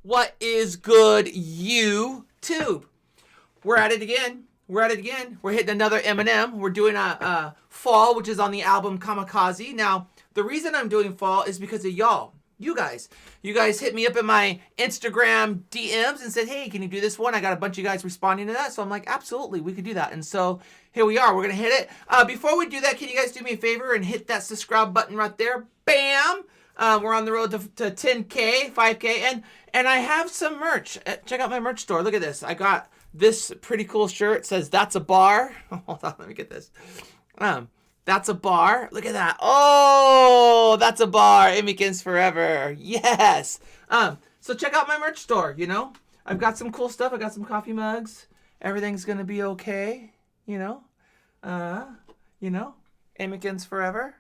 What is good, YouTube? We're at it again. We're hitting another Eminem. We're doing a Fall, which is on the album Kamikaze. Now, the reason I'm doing Fall is because of y'all. You guys hit me up in my Instagram DMs and said, hey, can you do this one? I got a bunch of you guys responding to that. So I'm like, absolutely, we could do that. And so here we are. We're going to hit it. Before we do that, can you guys do me a favor and hit that subscribe button right there? Bam! We're on the road to 10K, 5K. And I have some merch. Check out my merch store. Look at this. I got this pretty cool shirt. It says, that's a bar. Hold on, let me get this. That's a bar. Look at that. Oh, that's a bar. Emmykins forever. Yes. So check out my merch store, you know. I've got some cool stuff. I got some coffee mugs. Everything's going to be okay, you know. Emmykins forever.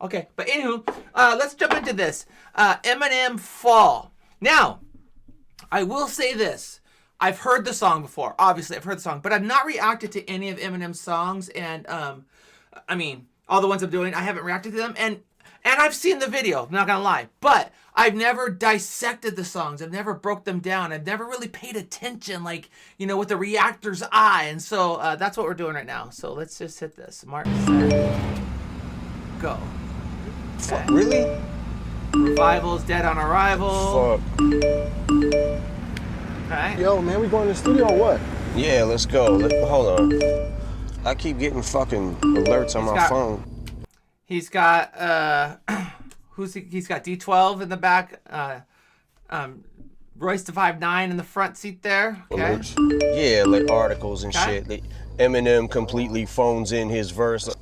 Okay, but anywho, let's jump into this. Eminem Fall. Now, I will say this. I've heard the song before. Obviously, I've heard the song. But I've not reacted to any of Eminem's songs. And, I mean, all the ones I'm doing, I haven't reacted to them. And I've seen the video, I'm not going to lie. But I've never dissected the songs. I've never broke them down. I've never really paid attention, like, you know, with the reactor's eye. And so that's what we're doing right now. So let's just hit this. Martin, set, go. Okay. Fuck, really? Revival's Dead on Arrival. Fuck. Okay. Yo, man, we going to the studio or what? Yeah, let's go. Hold on. I keep getting fucking alerts on my phone. He's got he's got D12 in the back. Royce the 5'9" in the front seat there. Okay. Yeah, like articles and shit. Eminem completely phones in his verse.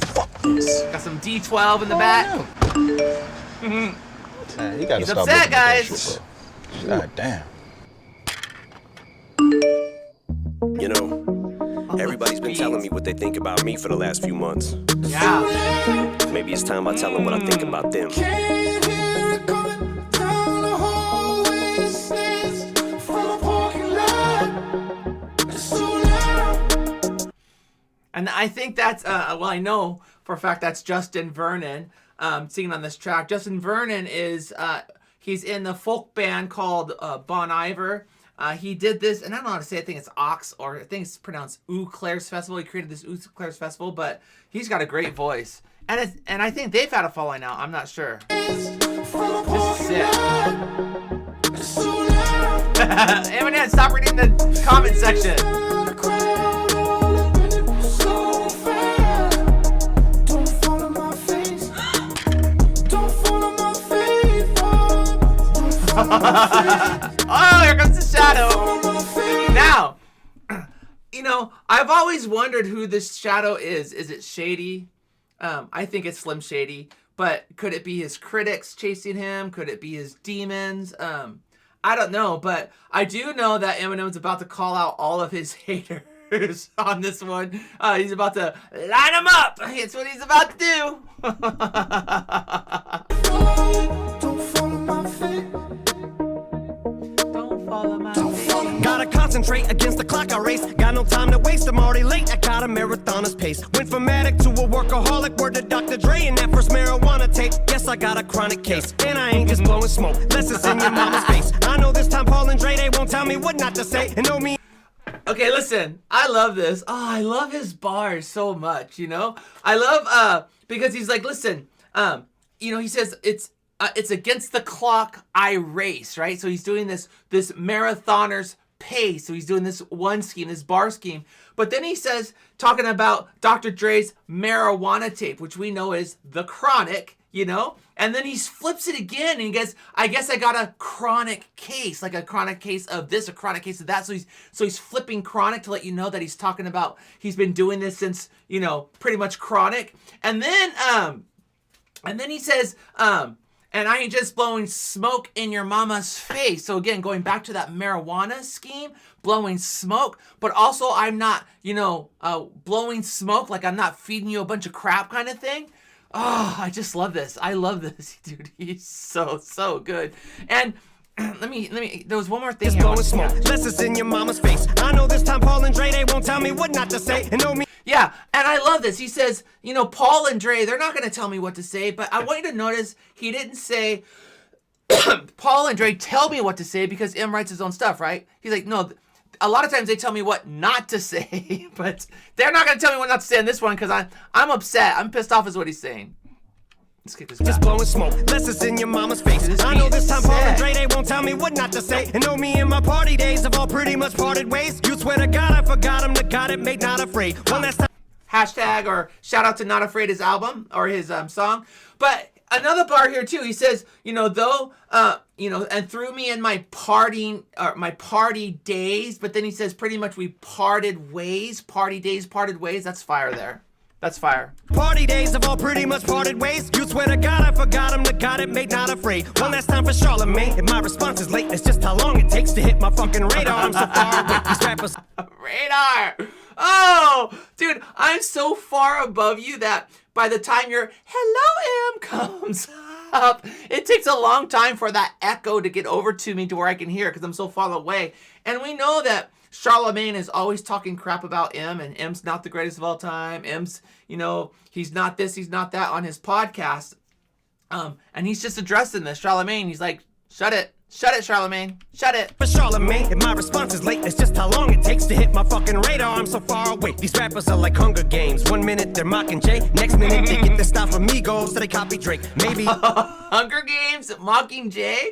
Fuck this. Got some D12 in the back. He gotta He's stop upset, guys. Shit, God damn. You know, everybody's been telling me what they think about me for the last few months. Yeah. Maybe it's time I tell them what I think about them. And I think that's, well, I know for a fact that's Justin Vernon singing on this track. Justin Vernon is, he's in the folk band called Bon Iver. He did this, and I don't know how to say it. I think it's Ox, or I think it's pronounced Eau Claire's Festival. He created this Eau Claire's Festival, but he's got a great voice. And I think they've had a falling out. I'm not sure. This is sick. Eminem, stop reading the comment section. Oh, here comes the shadow. Now, you know, I've always wondered who this shadow is. Is it Shady? I think it's Slim Shady. But could it be his critics chasing him? Could it be his demons? I don't know. But I do know that Eminem's about to call out all of his haters on this one. He's about to line them up. It's what he's about to do. Gotta concentrate against the clock I race. Got no time to waste, I'm already late. I got a marathoner's pace. Went from addict to a workaholic. Word to Dr. Dre and that first marijuana tape. Yes, I got a chronic case. And I ain't just blowing smoke, unless it's in your mama's face. I know this time Paul and Dre, they won't tell me what not to say. And know me. Okay, listen, I love this. Oh, I love his bars so much, you know? I love, because he's like, listen, you know, he says it's against the clock I race, right? So he's doing this marathoner's pace. So he's doing this one scheme, this bar scheme. But then he says, talking about Dr. Dre's marijuana tape, which we know is the Chronic, you know? And then he flips it again and he goes, I guess I got a chronic case, like a chronic case of this, a chronic case of that. So he's flipping chronic to let you know that he's talking about, he's been doing this since, you know, pretty much chronic. And then he says, and I ain't just blowing smoke in your mama's face. So again, going back to that marijuana scheme, blowing smoke, but also I'm not, you know, blowing smoke, like I'm not feeding you a bunch of crap kind of thing. Oh, I just love this. I love this, dude. He's so good. And let me, there was one more thing. Just blowing smoke, less is in your mama's face. I know this time Paul and Dre, they won't tell me what not to say. And know me. Yeah, and I love this. He says, you know, Paul and Dre, they're not going to tell me what to say, but I want you to notice he didn't say, Paul and Dre tell me what to say because M writes his own stuff, right? He's like, no, a lot of times they tell me what not to say, but they're not going to tell me what not to say in this one because I'm upset. I'm pissed off is what he's saying. Let's get this back. Just blowing smoke, less it's in your mama's face. I know this time Paul and Dre, they won't tell me what not to say. And know me and my party days have all pretty much parted ways. You swear to God I forgot him, the God that made Not Afraid. One last time. Hashtag or shout out to Not Afraid, his album or his song. But another bar here too, he says, and through me in my party days, but then he says pretty much we parted ways, party days, parted ways. That's fire there. That's fire. Party days have all pretty much parted ways. You swear to God I forgot him, the God that made Not Afraid. One last time for Charlemagne. If my response is late, it's just how long it takes to hit my fucking radar. I'm so far away. These rappers. Radar. Oh, dude, I'm so far above you that by the time your hello M comes up, it takes a long time for that echo to get over to me to where I can hear because I'm so far away. And we know that Charlemagne is always talking crap about M, and M's not the greatest of all time. M's, he's not this, he's not that on his podcast. And he's just addressing this. Charlemagne, he's like, shut it, Charlemagne, shut it. For Charlemagne, if my response is late, it's just how long it takes to hit my fucking radar. I'm so far away. These rappers are like Hunger Games. 1 minute they're mocking Jay, next minute they get their style from Migos, so they copy Drake. Maybe Hunger Games, mocking Jay.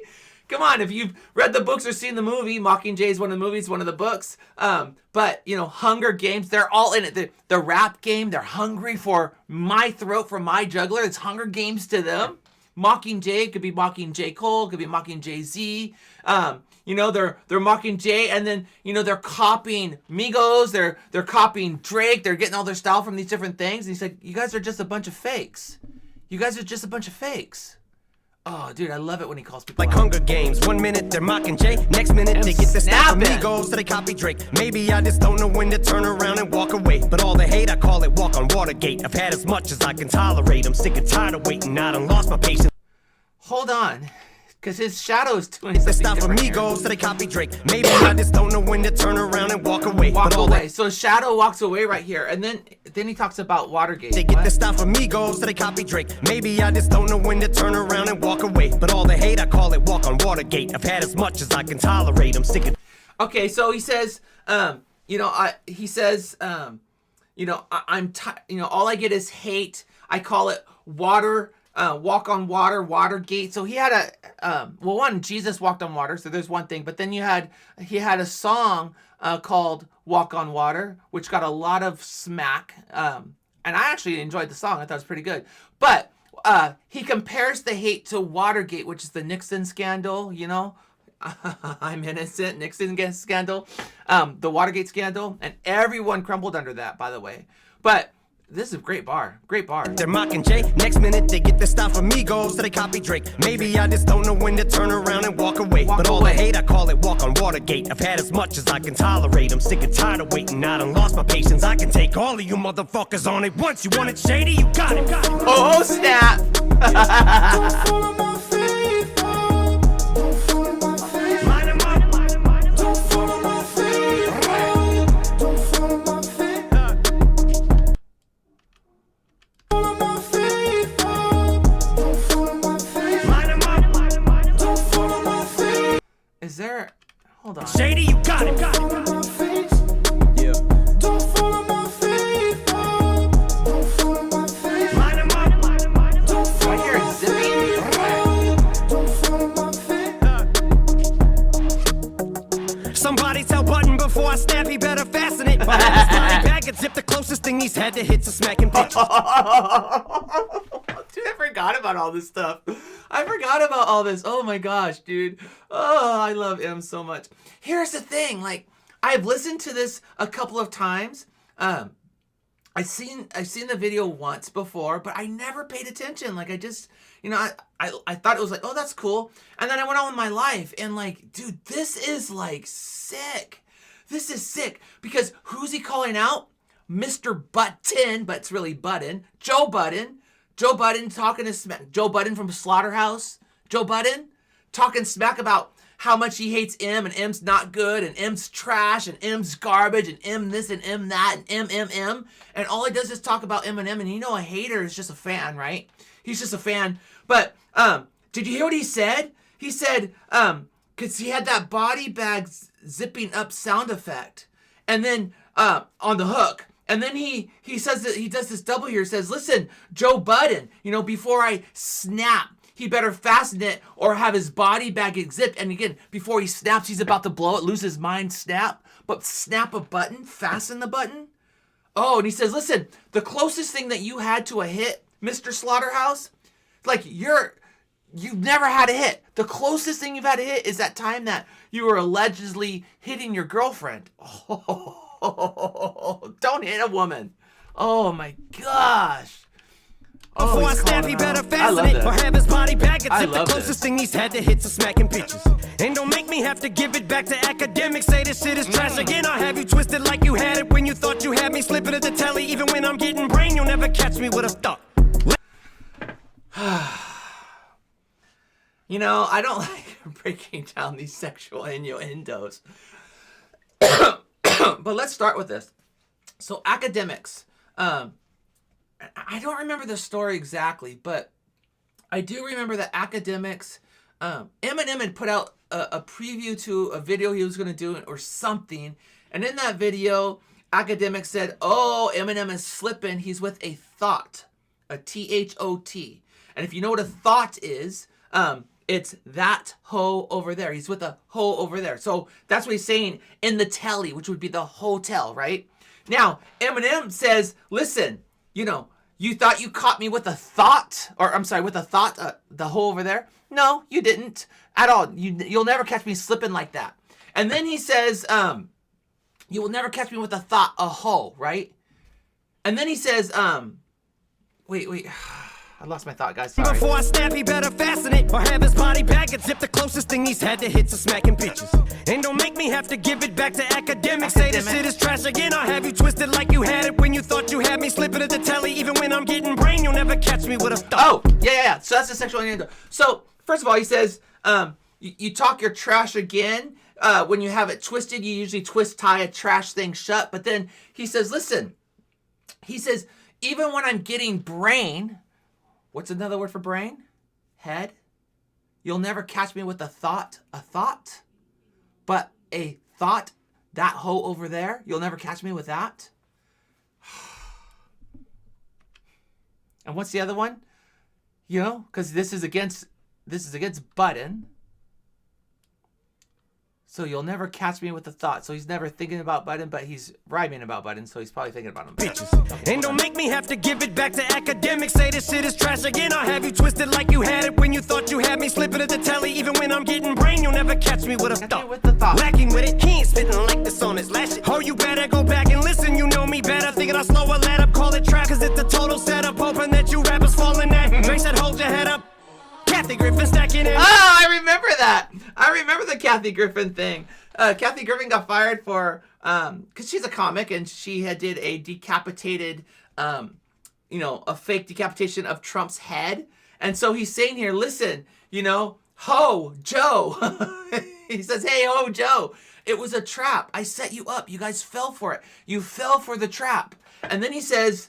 Come on, if you've read the books or seen the movie, Mockingjay is one of the movies, one of the books. But, Hunger Games, they're all in it. The rap game, they're hungry for my throat, for my juggler. It's Hunger Games to them. Mockingjay could be mocking J. Cole, could be mocking Jay-Z. They're mocking Jay, and then, they're copying Migos, they're copying Drake, they're getting all their style from these different things. And he's like, you guys are just a bunch of fakes. You guys are just a bunch of fakes. Oh, dude, I love it when he calls people like out. Hunger Games. 1 minute they're mocking Jay, next minute they get the style from Migos, so they copy Drake. Maybe I just don't know when to turn around and walk away. But all the hate, I call it walk on Watergate. I've had as much as I can tolerate. I'm sick and tired of waiting. I done lost my patience. Hold on, because his shadow is doing something the style from different Migos, here. so they copy Drake. Maybe I just don't know when to turn around and walk away. Walk away. So shadow walks away right here, and then he talks about Watergate. They get the style from Migos, so they copy Drake. Maybe I just don't know when to turn around and walk away. But all the hate, I call it walk on Watergate. I've had as much as I can tolerate. I'm sick of. Okay, so he says, I'm all I get is hate. I call it water. Walk on water, Watergate. So he had Jesus walked on water, so there's one thing. But then he had a song called Walk on Water, which got a lot of smack. And I actually enjoyed the song. I thought it was pretty good. But he compares the hate to Watergate, which is the Nixon scandal, I'm innocent, Nixon scandal, the Watergate scandal, and everyone crumbled under that, by the way. But this is a great bar. Great bar. They're mocking Jay. Next minute they get the style from Migos, so they copy Drake. Maybe I just don't know when to turn around and walk away. But all the hate, I call it walk on Watergate. I've had as much as I can tolerate. I'm sick and tired of waiting. I done lost my patience. I can take all of you motherfuckers on it once. You want it shady? You got it. Oh, snap. Is there? Hold on. Shady, you got it. Yeah. Don't follow my feet. Don't follow my feet. Do I hear it zipping? Don't follow my feet. Somebody tell Budden before I snap, he better fasten it. But his body bag and zip the closest thing he's had to hit to smacking bitches. Dude, I forgot about all this stuff. I forgot about all this. Oh my gosh, dude. Oh, I love M so much. Here's the thing, I've listened to this a couple of times. I've seen the video once before, but I never paid attention. I just, I thought it was oh, that's cool. And then I went on with my life and dude, this is sick. This is sick because who's he calling out? Mr. Button, but it's really Budden. Joe Budden. Joe Budden talking to smack. Joe Budden from Slaughterhouse. Joe Budden talking smack about how much he hates M and M's not good and M's trash and M's garbage and M this and M that and M. And all he does is talk about Eminem. And a hater is just a fan, right? He's just a fan. But did you hear what he said? he said, because he had that body bag zipping up sound effect. And then on the hook. And then he says that he does this double here. Says, listen, Joe Budden, before I snap, he better fasten it or have his body bag get zipped. And again, before he snaps, he's about to blow it, lose his mind, snap. But snap a button, fasten the button. Oh, and he says, listen, the closest thing that you had to a hit, Mr. Slaughterhouse, like you've never had a hit. The closest thing you've had a hit is that time that you were allegedly hitting your girlfriend. Oh, don't hit a woman. Oh my gosh. Before I snap, he better fasten it or have his body back. It's the closest thing he's had to hits are smacking bitches. And don't make me have to give it back to academics. Say this shit is trash again. I'll have you twisted like you had it when you thought you had me. Slipping at the telly, even when I'm getting brain, you'll never catch me with a thought. I don't like breaking down these sexual innuendos. But let's start with this. So academics, I don't remember the story exactly, but I do remember that academics, Eminem had put out a preview to a video he was going to do or something. And in that video, academics said, oh, Eminem is slipping. He's with a thought, a T-H-O-T. And if you know what a thought is, it's that hoe over there. He's with a hoe over there. So that's what he's saying in the telly, which would be the hotel, right? Now, Eminem says, listen, you thought you caught me with a thought, or I'm sorry, with a thought, the hoe over there? No, you didn't at all. You'll never catch me slipping like that. And then he says, you will never catch me with a thought, a hoe, right? And then he says, wait. I lost my thought, guys. Sorry. Before I snap, he better fasten it or have his body back and zip. The closest thing he's had to hits are smacking bitches. And don't make me have to give it back to academics. Say this shit is trash again. I'll have you twisted like you had it when you thought you had me. Slipping at the telly, even when I'm getting brain, you'll never catch me with a thought. Oh, yeah. So that's the sexual innuendo. So first of all, he says, you talk your trash again. When you have it twisted, you usually tie a trash thing shut. But then he says, listen. He says, even when I'm getting brain. What's another word for brain? Head. You'll never catch me with a thought. But a thought, that hoe over there, you'll never catch me with that. And what's the other one? Because this is against Budden. So you'll never catch me with a thought. So he's never thinking about Budden, but he's rhyming about Budden, so he's probably thinking about him. Bitches. And don't make me have to give it back to academics. Say this shit is trash again. I'll have you twisted like you had it when you thought you had me. Slipping at the telly, even when I'm getting brain, you'll never catch me with a thought. Lacking with it, he ain't spitting like this on his last shit. Oh, you better go back and listen. You know me better. Thinking I'll slow a let up, call it trap. Cause it's a total setup, hoping that you rappers falling at. Drake said, hold your head up. Kathy Griffin stacking it. Oh, I remember that. I remember the Kathy Griffin thing. Kathy Griffin got fired for, because she's a comic and she did a decapitated, a fake decapitation of Trump's head. And so he's saying here, listen, ho, Joe. He says, hey, ho, Joe. It was a trap. I set you up. You guys fell for it. You fell for the trap. And then he says,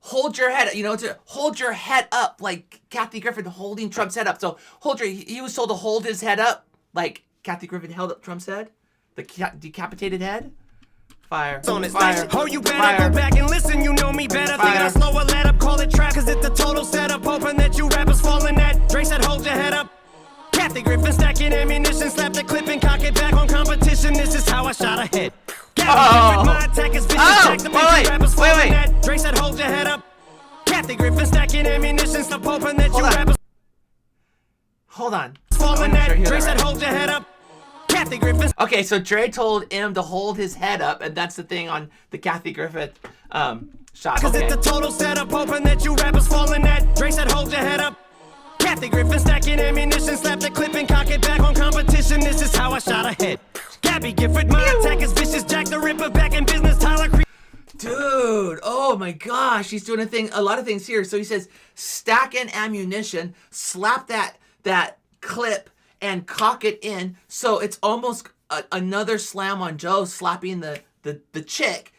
hold your head, to hold your head up, like Kathy Griffin holding Trump's head up. So he was told to hold his head up, like Kathy Griffin held up Trump's head, the decapitated head. Fire. Fire. Oh, you better go back and listen. You know me better. Thinking I'll slow a let up, call it trap. Cause it's a total setup, hoping that you rappers falling at. Drake said, hold your head up. Kathy Griffin stacking ammunition, slap the clip and cock it back on competition. This is how I shot ahead. My attack is vicious. Wait. Drake said, hold your head up. Kathy Griffin stacking ammunition, stop hoping that you rappers. Hold on. Falling at. Drake said, hold your head up. Kathy Griffin. Okay, so Dre told him to hold his head up, and that's the thing on the Kathy Griffin shot. Cause it's a total setup, hoping that you rappers falling at. Drake said, hold your head up. Kathy Griffin stacking ammunition, slap the clip and cock it back on competition. This is how I shot ahead. Gabby Gifford, my attack is vicious. Jack the Ripper back in business. Tyler Creed. Dude, oh my gosh, he's doing a lot of things here. So he says, stack an ammunition, slap that clip, and cock it in. So it's almost another slam on Joe slapping the chick,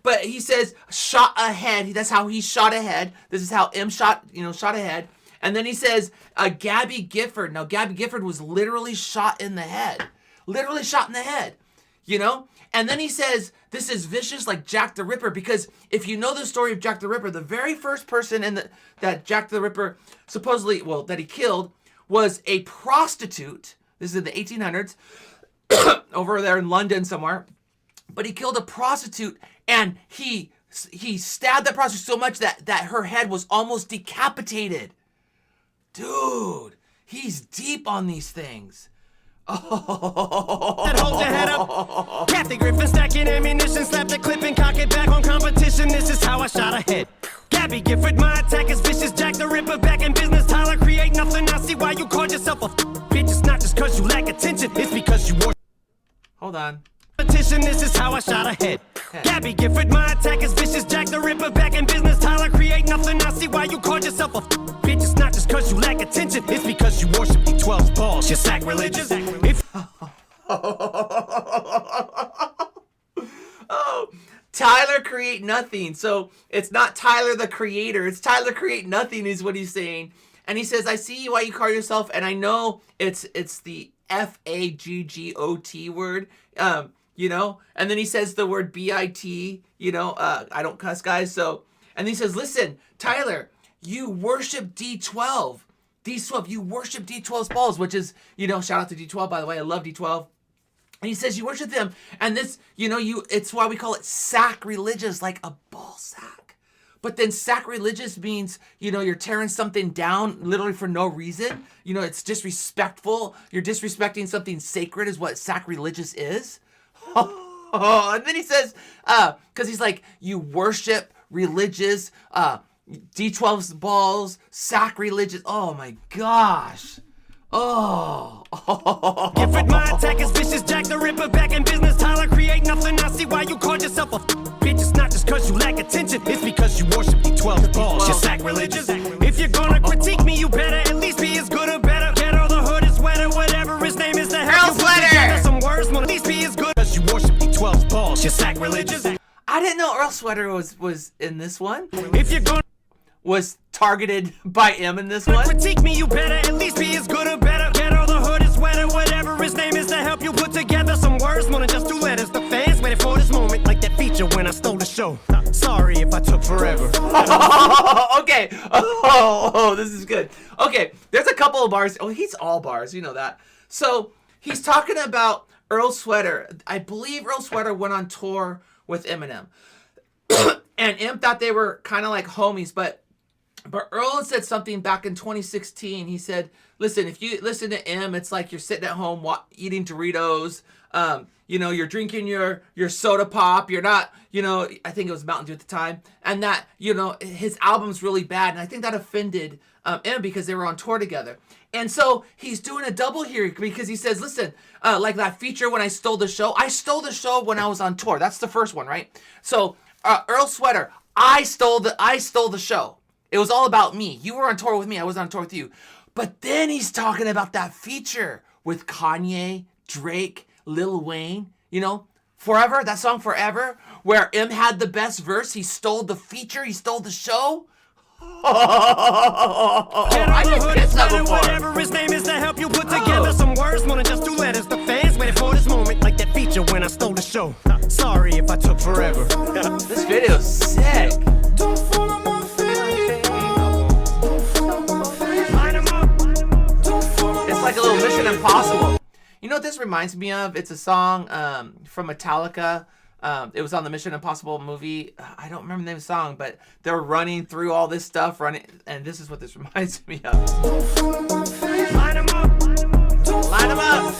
But he says, shot ahead. That's how he shot ahead. This is how M shot ahead. And then he says, Gabby Gifford. Now, Gabby Gifford was literally shot in the head. Literally shot in the head, you know? And then he says, this is vicious like Jack the Ripper, because if you know the story of Jack the Ripper, the very first person that Jack the Ripper supposedly, well, that he killed was a prostitute. This is in the 1800s, over there in London somewhere. But he killed a prostitute, and he stabbed that prostitute so much that her head was almost decapitated. Dude, he's deep on these things. Oh. That hold your head up. Kathy Griffin stacking ammunition, slap the clip and cock it back on competition. This is how I shot ahead. Gabby Gifford, my attack is vicious. Jack the Ripper back in business. Tyler, create nothing. I see why you called yourself a bitch. It's not just cause you lack attention, it's because you worship. Hold on. Competition, this is how I shot ahead. Gabby Gifford, my attack is vicious. Jack the Ripper back in business. Tyler, create nothing. I see why you called yourself a bitch. It's not just cause you lack attention, it's because you worship the 12 balls. You're sacrilegious. Oh, Tyler create nothing. So it's not Tyler the creator. It's Tyler create nothing is what he's saying. And he says, I see why you call yourself, and I know it's the F-A-G-G-O-T word, you know? And then he says the word B-I-T, you know, I don't cuss, guys. So, and he says, listen, Tyler, you worship D12. D12, you worship D12's balls, which is, you know, shout out to D12, by the way. I love D12. And he says you worship them. And this, you know, it's why we call it sacrilegious, like a ball sack. But then sacrilegious means, you know, you're tearing something down literally for no reason. You know, it's disrespectful. You're disrespecting something sacred is what sacrilegious is. And then he says, because he's like, you worship religious, D12's balls, sacrilegious. Oh my gosh. Oh. Gifford, my attack is vicious. Jack the Ripper back in business. Tyler, create nothing. I see why you called yourself a bitch. It's not just cause you lack attention, it's because you worship the 12 balls. You're sacrilegious. If you're gonna critique me, you better at least be as good or better. Get all the hood is wetter, whatever his name is. The hell you put together some words, at least be as good as you worship the 12 balls. You're sacrilegious. I didn't know Earl Sweater was in this one. If you're gonna was targeted by him in this one. Critique me, you better at least be as good or better. Get all the hood is wetter, whatever his name is, to help you put together some words more than just 2 letters. The fans waited for this moment, like that feature when I stole the show. Sorry if I took forever. Okay. Oh, this is good. Okay, there's a couple of bars. Oh, he's all bars. You know that. So he's talking about Earl Sweater. I believe Earl Sweater went on tour with Eminem. And Em thought they were kind of like homies, but Earl said something back in 2016. He said, listen, if you listen to Em, it's like you're sitting at home eating Doritos. You know, you're drinking your soda pop. You're not, you know, I think it was Mountain Dew at the time. And that, you know, his album's really bad. And I think that offended Em because they were on tour together. And so he's doing a double here because he says, listen, like that feature when I stole the show. I stole the show when I was on tour. That's the first one, right? So Earl Sweater, I stole the show. It was all about me. You were on tour with me. I was on tour with you. But then he's talking about that feature with Kanye, Drake, Lil Wayne, you know, Forever, that song Forever, where M had the best verse. He stole the feature. He stole the show. I didn't get that before. Whatever his name is, to help you put together some words more than just 2 letters. The fans waited for this moment, like that feature when I stole the show. Sorry if I took forever. This video's sick. Don't follow my It's like a little Mission Impossible. You know what this reminds me of? It's a song from Metallica. It was on the Mission Impossible movie. I don't remember the name of the song, but they're running through all this stuff, and this is what this reminds me of. Line 'em up. Line 'em up.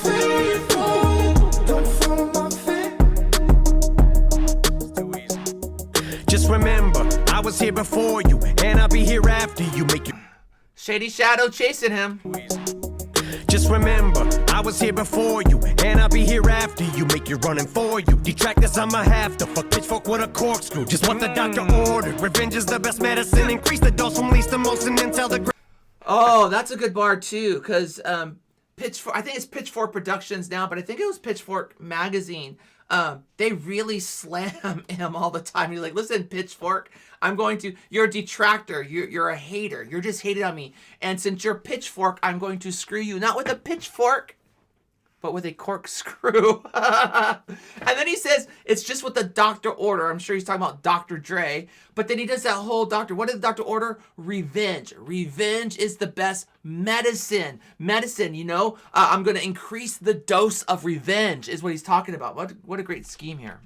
Just remember, I was here before you, and I'll be here after you. Make you Shady Shadow chasing him. Just remember, I was here before you, and I'll be here after you. Make you running for you. Detractors, I'ma have to fuck pitchfork with a corkscrew. Just what the doctor ordered. Revenge is the best medicine. Increase the dose from least to most, and then tell the. Oh, that's a good bar too, because Pitchfork, I think it's Pitchfork Productions now, but I think it was Pitchfork Magazine. They really slam him all the time. You're like, listen, Pitchfork, you're a detractor. You're a hater. You're just hated on me. And since you're Pitchfork, I'm going to screw you, not with a pitchfork, but with a corkscrew. And then he says, it's just what the doctor order. I'm sure he's talking about Dr. Dre. But then he does that whole doctor. What did the doctor order? Revenge. Revenge is the best medicine. Medicine, you know? I'm going to increase the dose of revenge is what he's talking about. What a great scheme here.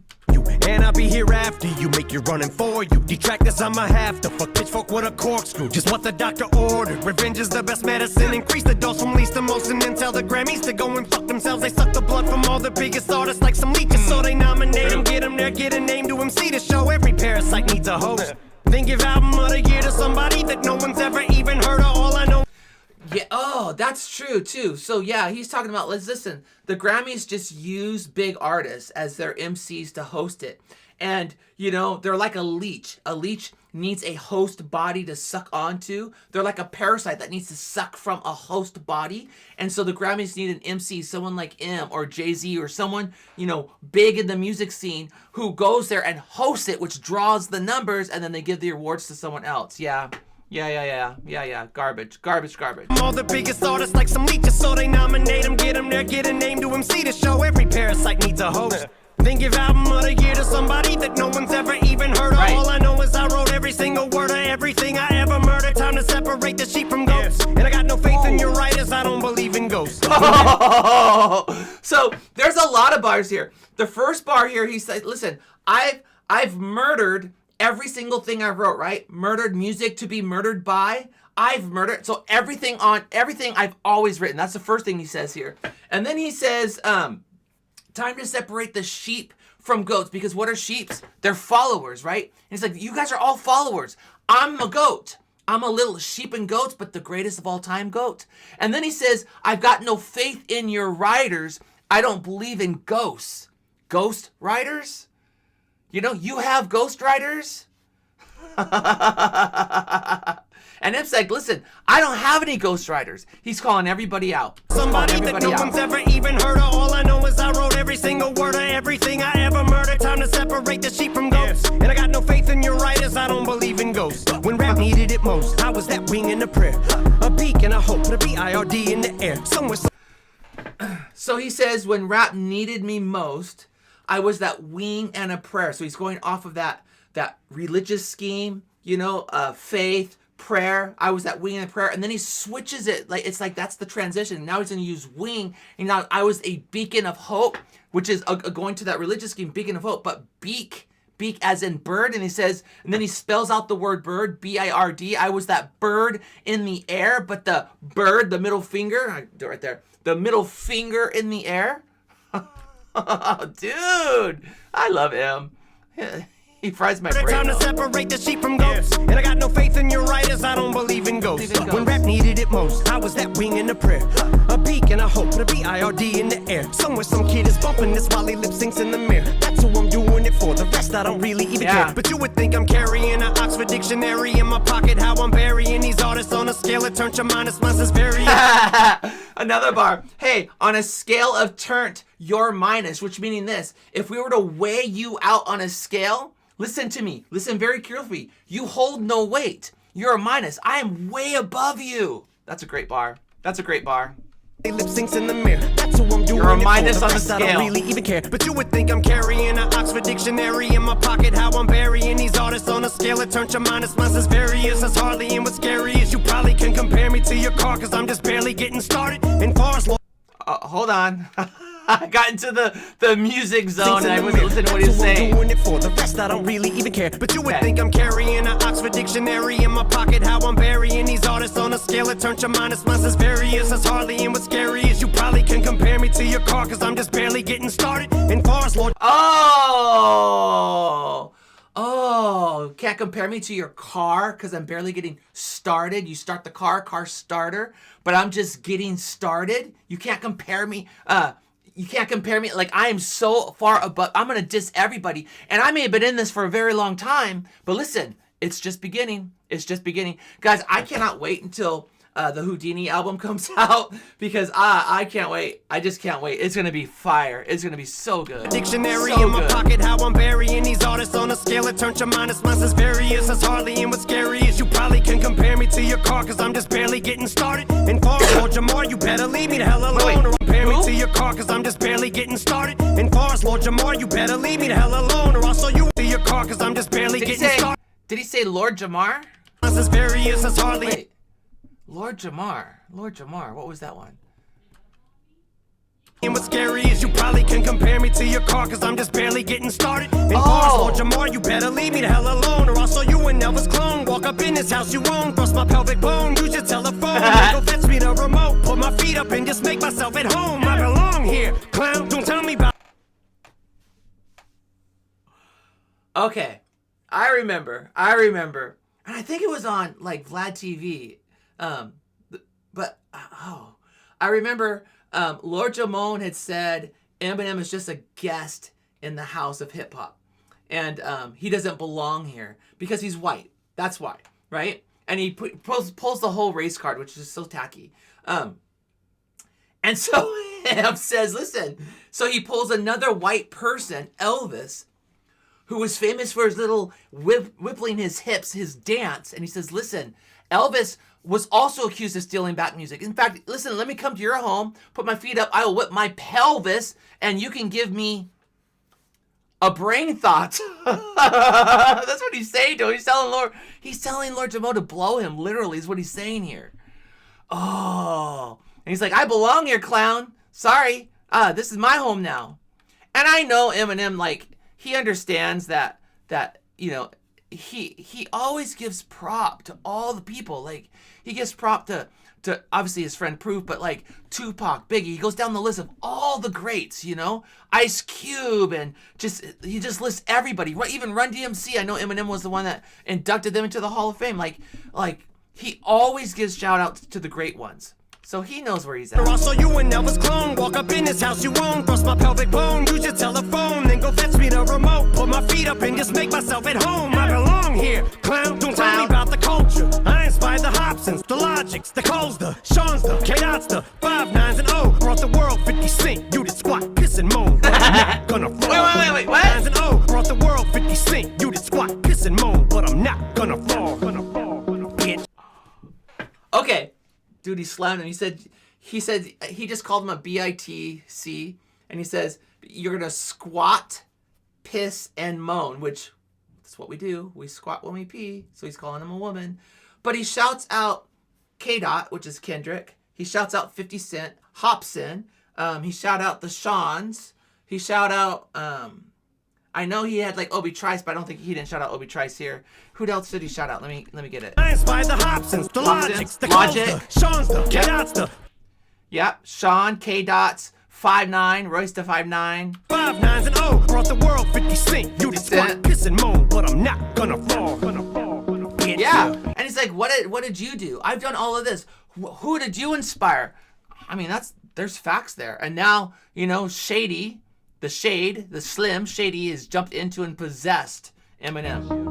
And I'll be here after you, make you running for you. Detractors, I'ma have to fuck pitchfork with a corkscrew. Just what the doctor ordered. Revenge is the best medicine. Increase the dose from least to most, and then tell the Grammys to go and fuck themselves. They suck the blood from all the biggest artists like some leeches, so they nominate them, get them there, get a name to MC to show every parasite needs a host. Then give album of the year to somebody that no one's ever even heard of. All I know. Yeah, oh, that's true too. So yeah, he's talking about, let's listen, the Grammys just use big artists as their MCs to host it. And, you know, they're like a leech. A leech needs a host body to suck onto. They're like a parasite that needs to suck from a host body. And so the Grammys need an MC, someone like M or Jay-Z or someone, you know, big in the music scene who goes there and hosts it, which draws the numbers, and then they give the awards to someone else. Yeah. Garbage. All the biggest artists like some leeches, so they nominate them, get them there, get a name to MC to show every parasite needs a host. Then give album of the year to somebody that no one's ever even heard of. Right. All I know is I wrote every single word of everything I ever murdered. Time to separate the sheep from goats. And I got no faith in your writers, I don't believe in ghosts. So there's a lot of bars here. The first bar here, he said, listen, I've murdered every single thing I wrote, right? Murdered music to be murdered by. I've murdered. So everything I've always written. That's the first thing he says here. And then he says, time to separate the sheep from goats. Because what are sheeps? They're followers, right? And he's like, you guys are all followers. I'm a goat. I'm a little sheep and goats, but the greatest of all time goat. And then he says, I've got no faith in your writers. I don't believe in ghosts. Ghost writers? You know, you have ghostwriters? And it's like, listen, I don't have any ghostwriters. He's calling everybody out. Somebody that no one's ever even heard of. All I know is I wrote every single word of everything I ever murdered. Time to separate the sheep from goats. And I got no faith in your writers, I don't believe in ghosts. When rap needed it most, I was that wing in a prayer. A beak and a hope, a B-I-R-D in the air. Somewhere. So he says, when rap needed me most, I was that wing and a prayer. So he's going off of that religious scheme, you know, faith, prayer. I was that wing and a prayer. And then he switches it. Like, it's like, that's the transition. Now he's going to use wing. And now I was a beacon of hope, which is going to that religious scheme, beacon of hope, but beak as in bird. And he says, and then he spells out the word bird, B-I-R-D. I was that bird in the air, but the bird, the middle finger, I do it right there, the middle finger in the air. Oh, dude, I love him. He fries my brain. Time to separate the sheep from goats. And I got no faith in your writers, I don't believe in ghosts. When rap needed it most, I was that wing in a prayer. A beak and a hope, a B-I-R-D in the air. Somewhere some kid is bumping this while he lip syncs in the mirror. That's who I'm doing it for, the rest I don't really even care. But you would think I'm carrying an Oxford dictionary in my pocket. How I'm burying these artists on a scale of turn to minus, mine is very. Another bar. Hey, on a scale of turnt, you're minus, which meaning this. If we were to weigh you out on a scale, listen to me. Listen very carefully. You hold no weight. You're a minus. I am way above you. That's a great bar. That's a great bar. Lip syncs in the mirror. That's who I'm doing. You're a minus on the I scale. don't really even care. But you would think I'm carrying an Oxford dictionary in my pocket. How I'm burying these artists on a scale of turn to minus. Mine is various. It's hardly in what's scary is you probably can compare me to your car, cause I'm just barely getting started. And far as hold on. I got into the music zone and I wasn't listening to what he was saying. Doing it for the rest, I don't really even care. But you would think I'm carrying an Oxford dictionary in my pocket. How I'm burying these artists on a scale of turn to minus. Mine is various. It's hardly in what's scary is you probably can compare me to your car, cause I'm just barely getting started. And far as Lord. Oh, can't compare me to your car because I'm barely getting started. You start the car starter, but I'm just getting started. You can't compare me. You can't compare me. Like, I am so far above. I'm going to diss everybody. And I may have been in this for a very long time, but listen, it's just beginning. It's just beginning. Guys, I cannot wait until the Houdini album comes out, because I can't wait. I just can't wait. It's gonna be fire. It's gonna be so good. Dictionary so in my good. pocket, how I'm burying these artists on a scale that turns your minus. Mine's as various as Harley, and what's scary is you probably can compare me to your car, cause I'm just barely getting started. And far as Lord Jamar, you better leave me the hell alone, or compare me to your car, cause I'm just barely getting started. And far as Lord Jamar, you better leave me the hell alone, or I'll show you to your car, cause I'm just barely getting started. Did he say Lord Jamar? Mine's as various as Harley. Wait. Lord Jamar. Lord Jamar. What was that one? And what's scary is you probably can compare me to your car, cause I'm just barely getting started. And far as Lord Jamar, you better leave me the hell alone, or I'll show you an Elvis clone. Walk up in this house you own, thrust my pelvic bone, use your telephone, go fetch me the remote, put my feet up and just make myself at home. I belong here, clown, don't tell me about. Okay. I remember. And I think it was on like Vlad TV. I remember Lord Jamon had said Eminem is just a guest in the house of hip hop, and he doesn't belong here because he's white. That's why, right? And he pulls the whole race card, which is so tacky. And so Em says, listen. So he pulls another white person, Elvis, who was famous for his little whippling his hips, his dance. And he says, listen, Elvis was also accused of stealing back music. In fact, listen, let me come to your home, put my feet up, I will whip my pelvis, and you can give me a brain thought. That's what he's saying to him. He's telling Lord Jamon to blow him, literally, is what he's saying here. Oh. And he's like, I belong here, clown. Sorry. This is my home now. And I know Eminem, like, he understands that you know, he always gives prop to all the people. Like, he gives prop to obviously his friend Proof, but like Tupac, Biggie. He goes down the list of all the greats, you know, Ice Cube, and he just lists everybody. Even Run DMC. I know Eminem was the one that inducted them into the Hall of Fame. Like he always gives shout outs to the great ones. So he knows where he's at. I'll show you an Elvis clone. Walk up in this house you own, thrust my pelvic bone, use your telephone, then go fetch me the remote, put my feet up and just make myself at home. I belong here, clown. Don't tell me about the culture. I inspired the Hobsons, the Logics, the Coles, the Sean's, the K-Dots, the 5 9s and O. Brought the world 50 Cent. You did squat, piss and moan, but I'm not gonna fall. Wait, what? 9s and O. Brought the world 50 Cent. You did squat, piss and moan, but I'm not gonna fall. Bitch. Okay. Dude, he slammed him. He said he just called him a BITC, and he says, you're gonna squat, piss, and moan, which that's what we do. We squat when we pee, so he's calling him a woman. But he shouts out K-Dot, which is Kendrick. He shouts out 50 Cent, Hobson. He shout out the Shawns. He shout out, I know he had like Obi Trice, but I don't think he didn't shout out Obi Trice here. Who else did he shout out? Let me get it. I inspired the Hobsons, the Logics, the Logic, Coles, the Sean's, the K-Dots, the Yep, Sean, K-Dots, 5'9", Royce to 5'9". 5 9s and O. Brought the world 50 Cent. You did squat, piss and moan, but I'm not gonna fall. Bitch. Yeah, and he's like, what did you do? I've done all of this. Who did you inspire? I mean, there's facts there. And now, you know, Shady, the Slim Shady has jumped into and possessed Eminem.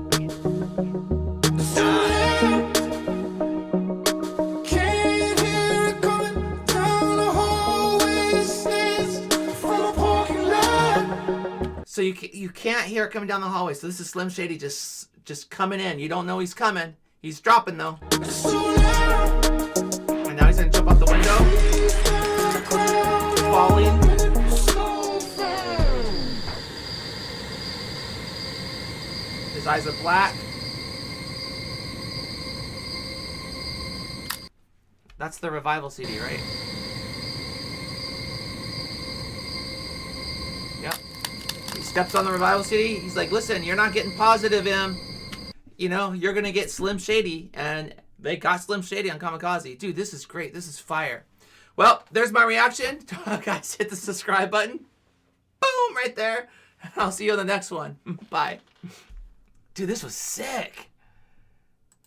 So you can't hear it coming down the hallway. So this is Slim Shady just coming in. You don't know he's coming. He's dropping though. And now he's gonna jump out the window. Falling. His eyes are black. That's the Revival CD, right? Yep. He steps on the Revival CD. He's like, listen, you're not getting positive, Em. You know, you're going to get Slim Shady. And they got Slim Shady on Kamikaze. Dude, this is great. This is fire. Well, there's my reaction. Guys, hit the subscribe button. Boom, right there. I'll see you on the next one. Bye. Dude, this was sick.